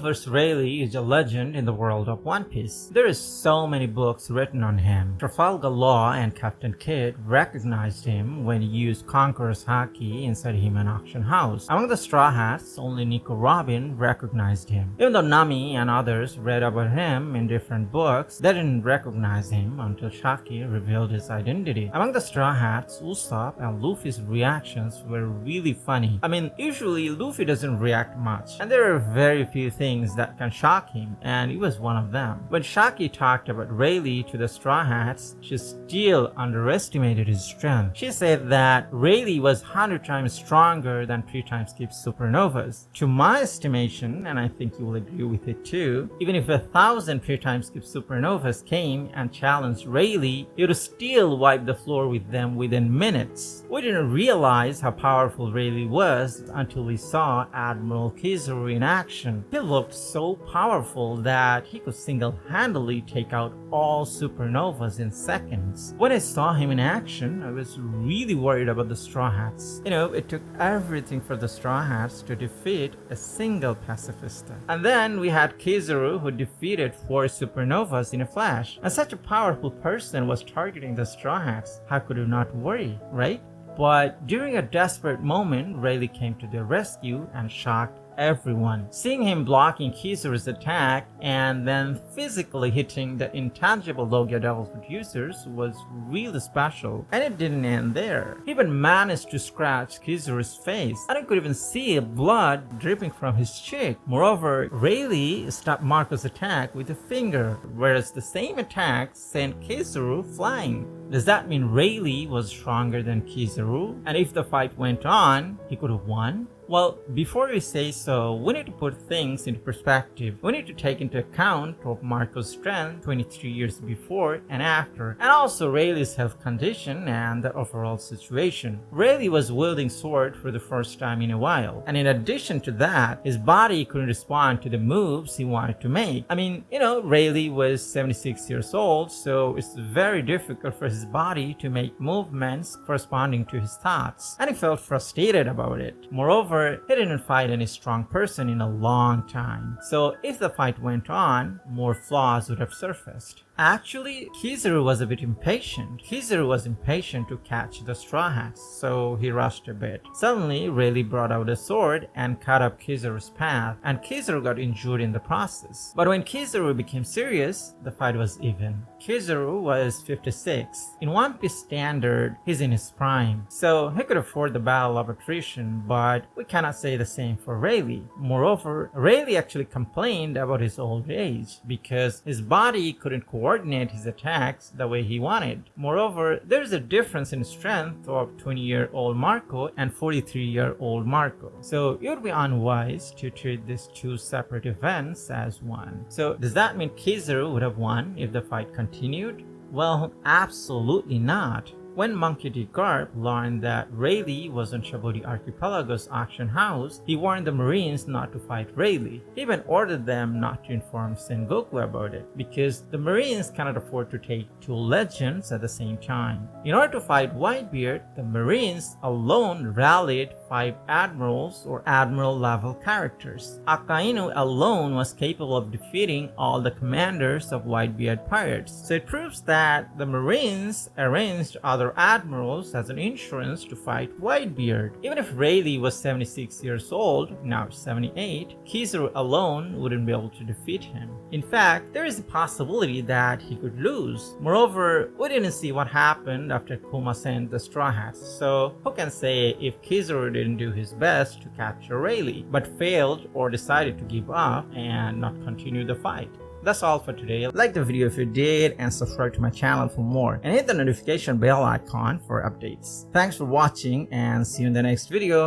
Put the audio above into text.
Silvers Rayleigh is a legend in the world of One Piece. There is so many books written on him. Trafalgar Law and Captain Kidd recognized him when he used Conqueror's Haki inside him an auction house. Among the Straw Hats, only Nico Robin recognized him. Even though Nami and others read about him in different books, they didn't recognize him until Shaki revealed his identity. Among the Straw Hats, Usopp and Luffy's reactions were really funny. I mean, usually Luffy doesn't react much, and there are very few things that can shock him, and it was one of them. When Shaki talked about Rayleigh to the Straw Hats, she still underestimated his strength. She said that Rayleigh was 100 times stronger than 3 times skip supernovas. To my estimation, and I think you will agree with it too, even if 1,000 3 times skip supernovas came and challenged Rayleigh, he would still wipe the floor with them within minutes. We didn't realize how powerful Rayleigh was until we saw Admiral Kizaru in action. He looked so powerful that he could single-handedly take out all supernovas in seconds. When I saw him in action, I was really worried about the Straw Hats. It took everything for the Straw Hats to defeat a single pacifista. And then we had Kizaru, who defeated 4 supernovas in a flash. And such a powerful person was targeting the Straw Hats. How could you not worry, right? But during a desperate moment, Rayleigh came to their rescue and shocked everyone. Seeing him blocking Kizaru's attack and then physically hitting the intangible Logia Devil producers was really special. And it didn't end there. He even managed to scratch Kizaru's face, and I could even see blood dripping from his cheek. Moreover, Rayleigh stopped Marco's attack with a finger, whereas the same attack sent Kizaru flying. Does that mean Rayleigh was stronger than Kizaru? And if the fight went on, he could have won? Well, before we say so, we need to put things into perspective. We need to take into account of Marco's strength 23 years before and after, and also Rayleigh's health condition and the overall situation. Rayleigh was wielding sword for the first time in a while, and in addition to that, his body couldn't respond to the moves he wanted to make. I mean, Rayleigh was 76 years old, so it's very difficult for his body to make movements corresponding to his thoughts, and he felt frustrated about it. Moreover, he didn't fight any strong person in a long time. So if the fight went on, more flaws would have surfaced. Actually, Kizaru was a bit impatient. Kizaru was impatient to catch the Straw Hats, so he rushed a bit. Suddenly, Rayleigh brought out a sword and cut up Kizaru's path, and Kizaru got injured in the process. But when Kizaru became serious, the fight was even. Kizaru was 56. In One Piece standard, he's in his prime, so he could afford the battle of attrition, but we cannot say the same for Rayleigh. Moreover, Rayleigh actually complained about his old age because his body couldn't coordinate his attacks the way he wanted. Moreover, there's a difference in strength of 20-year-old Marco and 43-year-old Marco. So it would be unwise to treat these two separate events as one. So does that mean Kizaru would have won if the fight continued? Well, absolutely not. When Monkey D. Garp learned that Rayleigh was on Shabodi Archipelago's auction house, he warned the Marines not to fight Rayleigh. He even ordered them not to inform Sengoku about it, because the Marines cannot afford to take 2 legends at the same time. In order to fight Whitebeard, the Marines alone rallied 5 admirals or admiral level characters. Akainu alone was capable of defeating all the commanders of Whitebeard pirates. So it proves that the Marines arranged other admirals as an insurance to fight Whitebeard. Even if Rayleigh was 76 years old, now 78, Kizaru alone wouldn't be able to defeat him. In fact, there is a possibility that he could lose. Moreover, we didn't see what happened after Kuma sent the Straw Hats, so who can say if Kizaru didn't do his best to capture Rayleigh, but failed or decided to give up and not continue the fight. That's all for today. Like the video if you did, and subscribe to my channel for more, and hit the notification bell icon for updates. Thanks for watching, and see you in the next video.